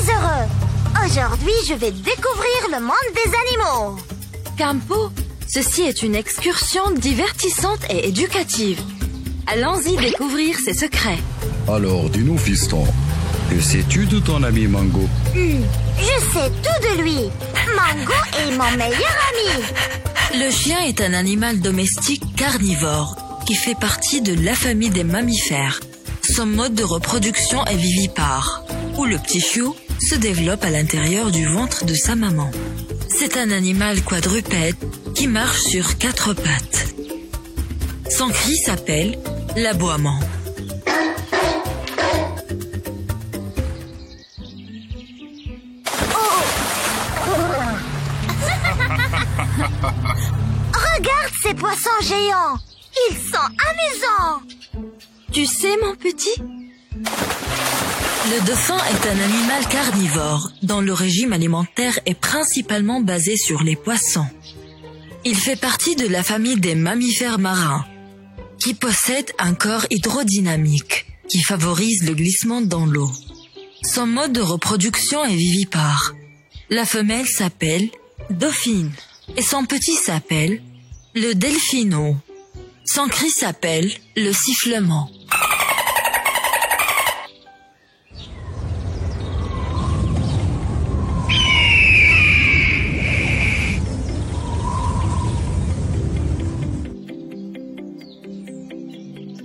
très heureux. Aujourd'hui, je vais découvrir le monde des animaux. Campo, ceci est une excursion divertissante et éducative. Allons-y découvrir ses secrets. Alors, dis-nous, fiston, que sais-tu de ton ami Mango? Je sais tout de lui. Mango est mon meilleur ami. Le chien est un animal domestique carnivore qui fait partie de la famille des mammifères. Son mode de reproduction est vivipare, où le petit chiot se développe à l'intérieur du ventre de sa maman. C'est un animal quadrupède qui marche sur 4 pattes. Son cri s'appelle l'aboiement. Regarde ces poissons géants. Ils sont amusants. Tu sais, mon petit? Le dauphin est un animal carnivore dont le régime alimentaire est principalement basé sur les poissons. Il fait partie de la famille des mammifères marins qui possèdent un corps hydrodynamique qui favorise le glissement dans l'eau. Son mode de reproduction est vivipare. La femelle s'appelle dauphine et son petit s'appelle le delphino. Son cri s'appelle le sifflement.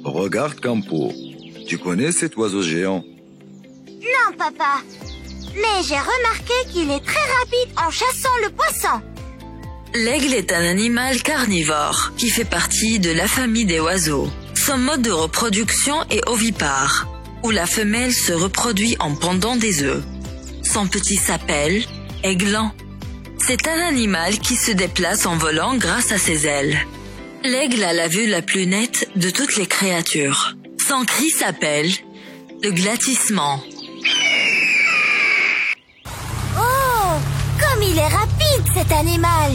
Regarde, Campo. Tu connais cet oiseau géant? Non, papa. Mais j'ai remarqué qu'il est très rapide en chassant le poisson. L'aigle est un animal carnivore qui fait partie de la famille des oiseaux. Son mode de reproduction est ovipare, où la femelle se reproduit en pondant des œufs. Son petit s'appelle aiglon. C'est un animal qui se déplace en volant grâce à ses ailes. L'aigle a la vue la plus nette de toutes les créatures. Son cri s'appelle le glattissement. Oh, comme il est rapide cet animal.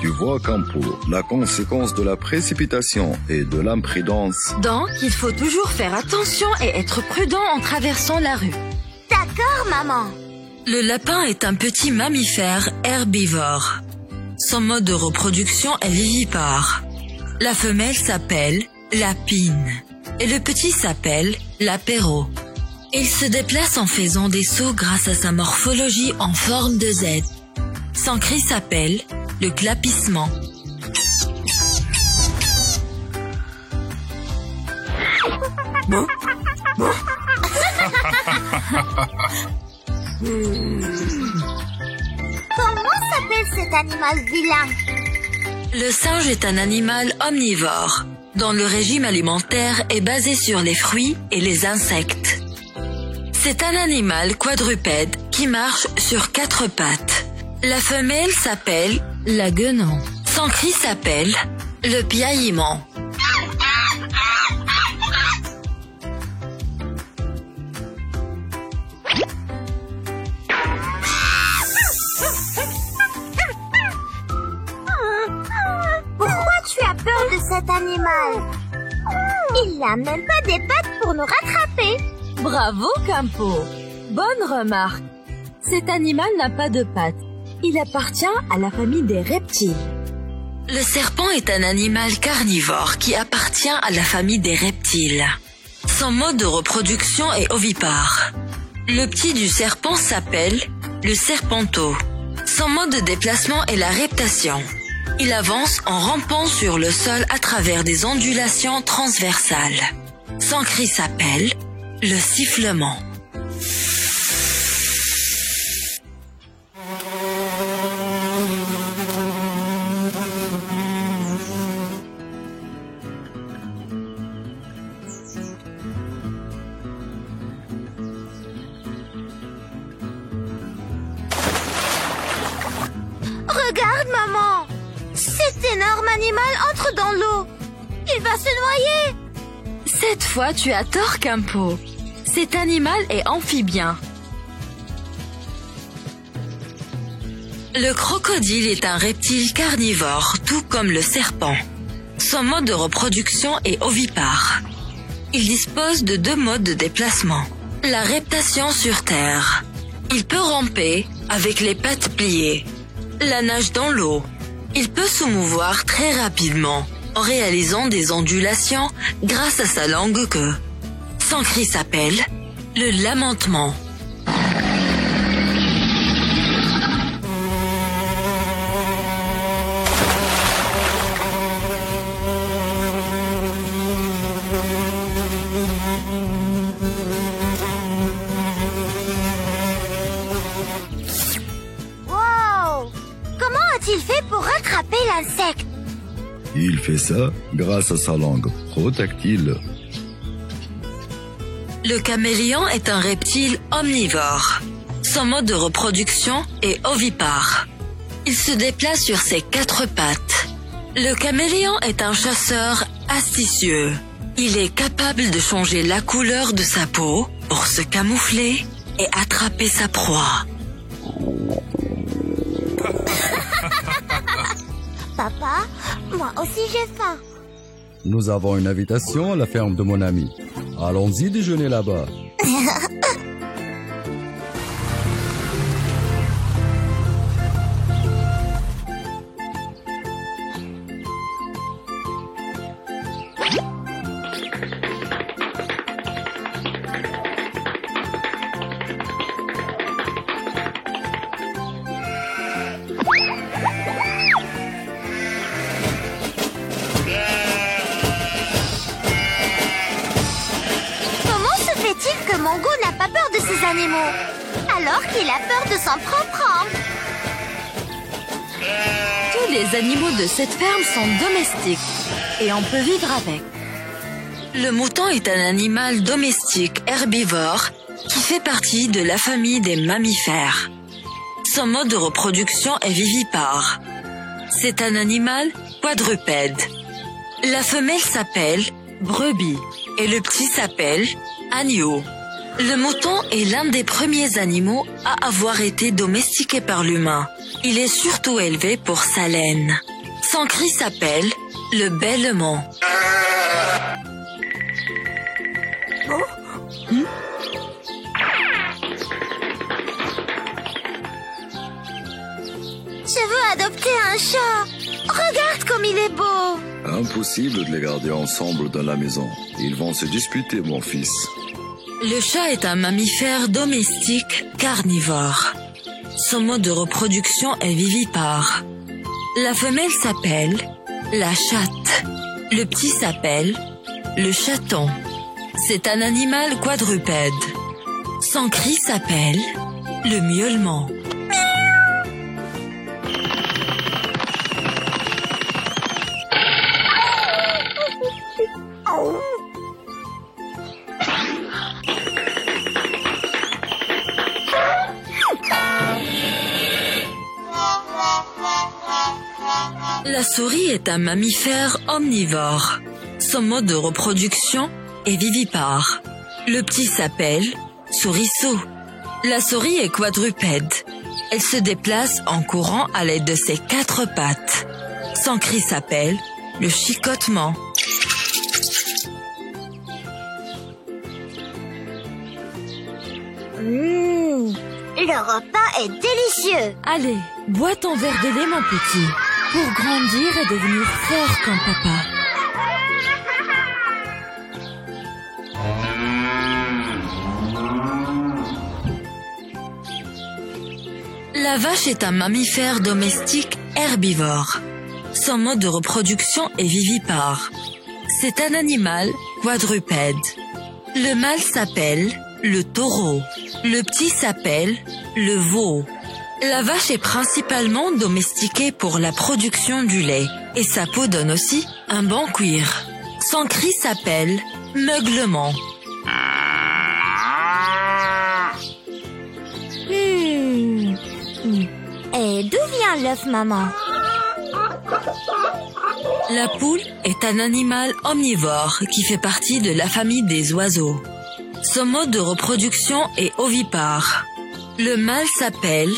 Tu vois, Campo, la conséquence de la précipitation et de l'imprudence. Donc, il faut toujours faire attention et être prudent en traversant la rue. D'accord, maman. Le lapin est un petit mammifère herbivore. Son mode de reproduction est vivipare. La femelle s'appelle lapine et le petit s'appelle lapéro. Il se déplace en faisant des sauts grâce à sa morphologie en forme de Z. Son cri s'appelle le clapissement. Comment s'appelle cet animal vilain? Le singe est un animal omnivore, dont le régime alimentaire est basé sur les fruits et les insectes. C'est un animal quadrupède qui marche sur 4 pattes. La femelle s'appelle la guenon. Son cri s'appelle le piaillement. Pourquoi tu as peur de cet animal? Il n'a même pas des pattes pour nous rattraper. Bravo, Campo. Bonne remarque. Cet animal n'a pas de pattes. Il appartient à la famille des reptiles. Le serpent est un animal carnivore qui appartient à la famille des reptiles. Son mode de reproduction est ovipare. Le petit du serpent s'appelle le serpenteau. Son mode de déplacement est la reptation. Il avance en rampant sur le sol à travers des ondulations transversales. Son cri s'appelle le sifflement. Regarde, maman. Cet énorme animal entre dans l'eau. Il va se noyer. Cette fois, tu as tort, Campo. Cet animal est amphibien. Le crocodile est un reptile carnivore, tout comme le serpent. Son mode de reproduction est ovipare. Il dispose de 2 modes de déplacement. La reptation sur terre. Il peut ramper avec les pattes pliées. La nage dans l'eau. Il peut se mouvoir très rapidement en réalisant des ondulations grâce à sa longue queue. Son cri s'appelle le lamentement. Wow! Comment a-t-il fait pour rattraper l'insecte? Il fait ça grâce à sa langue protactile. Le caméléon est un reptile omnivore. Son mode de reproduction est ovipare. Il se déplace sur ses 4 pattes. Le caméléon est un chasseur astucieux. Il est capable de changer la couleur de sa peau pour se camoufler et attraper sa proie. Papa, moi aussi j'ai faim. Nous avons une invitation à la ferme de mon ami. Allons-y déjeuner là-bas. Comment se fait-il que Mongo n'a pas peur de ces animaux, alors qu'il a peur de son propre homme? Tous les animaux de cette ferme sont domestiques et on peut vivre avec. Le mouton est un animal domestique herbivore qui fait partie de la famille des mammifères. Son mode de reproduction est vivipare. C'est un animal quadrupède. La femelle s'appelle brebis et le petit s'appelle agneau. Le mouton est l'un des premiers animaux à avoir été domestiqué par l'humain. Il est surtout élevé pour sa laine. Son cri s'appelle le bêlement. Je veux adopter un chat. Regarde comme il est beau. Impossible de les garder ensemble dans la maison. Ils vont se disputer, mon fils. Le chat est un mammifère domestique carnivore. Son mode de reproduction est vivipare. La femelle s'appelle la chatte. Le petit s'appelle le chaton. C'est un animal quadrupède. Son cri s'appelle le miaulement. La souris est un mammifère omnivore. Son mode de reproduction est vivipare. Le petit s'appelle souriceau. La souris est quadrupède. Elle se déplace en courant à l'aide de ses 4 pattes. Son cri s'appelle le chicotement. Le repas est délicieux. Allez, bois ton verre de lait, mon petit, pour grandir et devenir fort comme papa. La vache est un mammifère domestique herbivore. Son mode de reproduction est vivipare. C'est un animal quadrupède. Le mâle s'appelle le taureau. Le petit s'appelle le veau. La vache est principalement domestiquée pour la production du lait et sa peau donne aussi un bon cuir. Son cri s'appelle meuglement. Et d'où vient l'œuf, maman? La poule est un animal omnivore qui fait partie de la famille des oiseaux. Son mode de reproduction est ovipare. Le mâle s'appelle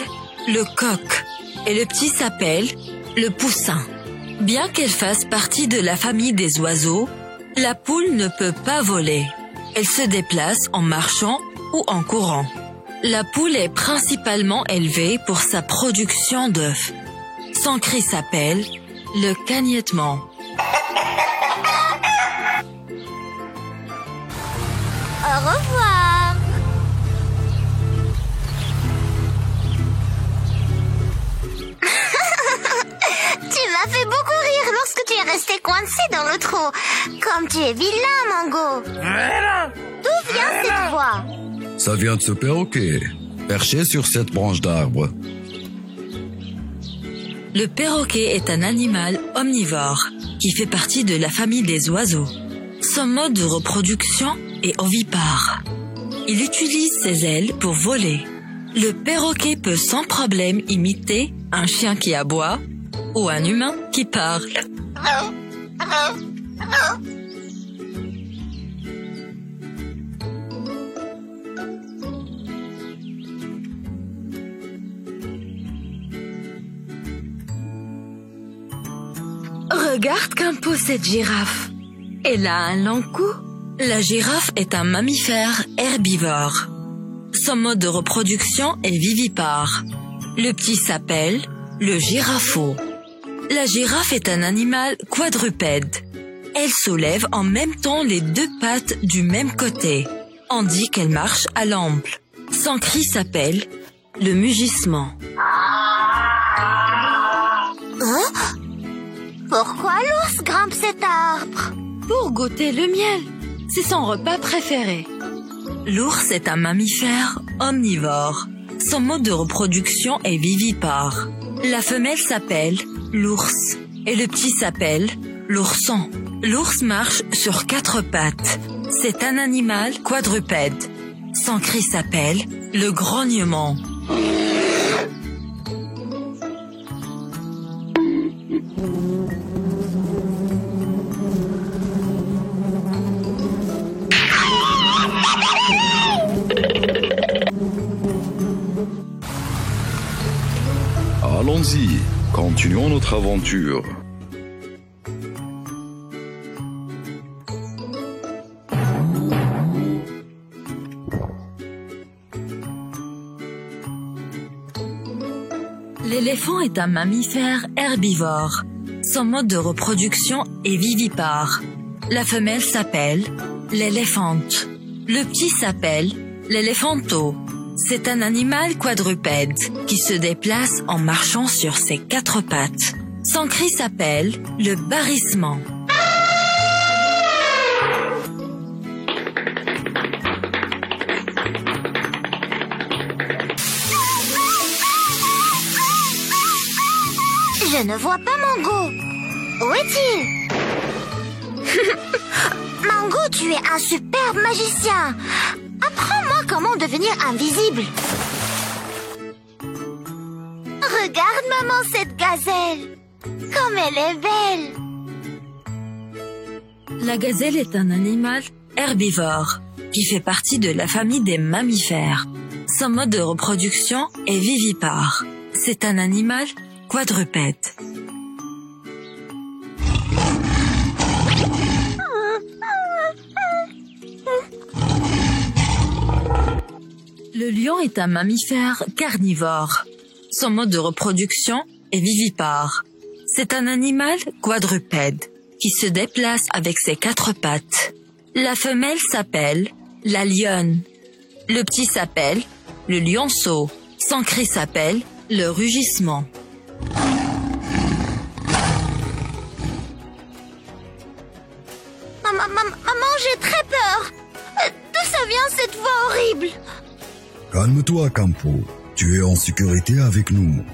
le coq et le petit s'appelle le poussin. Bien qu'elle fasse partie de la famille des oiseaux, La poule ne peut pas voler. Elle se déplace en marchant ou en courant. La poule est principalement élevée pour sa production d'œufs. Son cri s'appelle le cagnetement. Au revoir. Tu m'as fait beaucoup rire lorsque tu es resté coincé dans le trou. Comme tu es vilain, Mango. D'où vient cette voix? Ça vient de ce perroquet, perché sur cette branche d'arbre. Le perroquet est un animal omnivore qui fait partie de la famille des oiseaux. Son mode de reproduction est ovipare. Il utilise ses ailes pour voler. Le perroquet peut sans problème imiter un chien qui aboie ou un humain qui parle. Regarde Campo cette girafe. Elle a un long cou. La girafe est un mammifère herbivore. Son mode de reproduction est vivipare. Le petit s'appelle le girafeau. La girafe est un animal quadrupède. Elle soulève en même temps les deux pattes du même côté. On dit qu'elle marche à l'ample. Son cri s'appelle le mugissement. Pourquoi l'ours grimpe cet arbre? Pour goûter le miel. C'est son repas préféré. L'ours est un mammifère omnivore. Son mode de reproduction est vivipare. La femelle s'appelle l'ours et le petit s'appelle l'ourson. L'ours marche sur 4 pattes. C'est un animal quadrupède. Son cri s'appelle le grognement. Allons-y, continuons notre aventure. L'éléphant est un mammifère herbivore. Son mode de reproduction est vivipare. La femelle s'appelle l'éléphante. Le petit s'appelle l'éléphanteau. C'est un animal quadrupède qui se déplace en marchant sur ses 4 pattes. Son cri s'appelle le barrissement. Je ne vois pas Mango. Où est-il? Mango, tu es un superbe magicien. Apprends-moi comment devenir invisible. Regarde, maman, cette gazelle. Comme elle est belle. La gazelle est un animal herbivore qui fait partie de la famille des mammifères. Son mode de reproduction est vivipare. C'est un animal quadrupède. Le lion est un mammifère carnivore. Son mode de reproduction est vivipare. C'est un animal quadrupède qui se déplace avec ses 4 pattes. La femelle s'appelle la lionne. Le petit s'appelle le lionceau. Son cri s'appelle le rugissement. Maman, j'ai très peur. D'où ça vient cette voix horrible? Calme-toi, Campo. Tu es en sécurité avec nous.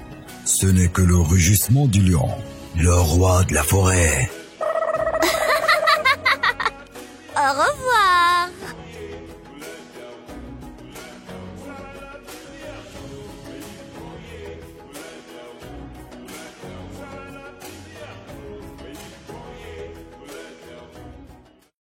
Ce n'est que le rugissement du lion, le roi de la forêt. Au revoir.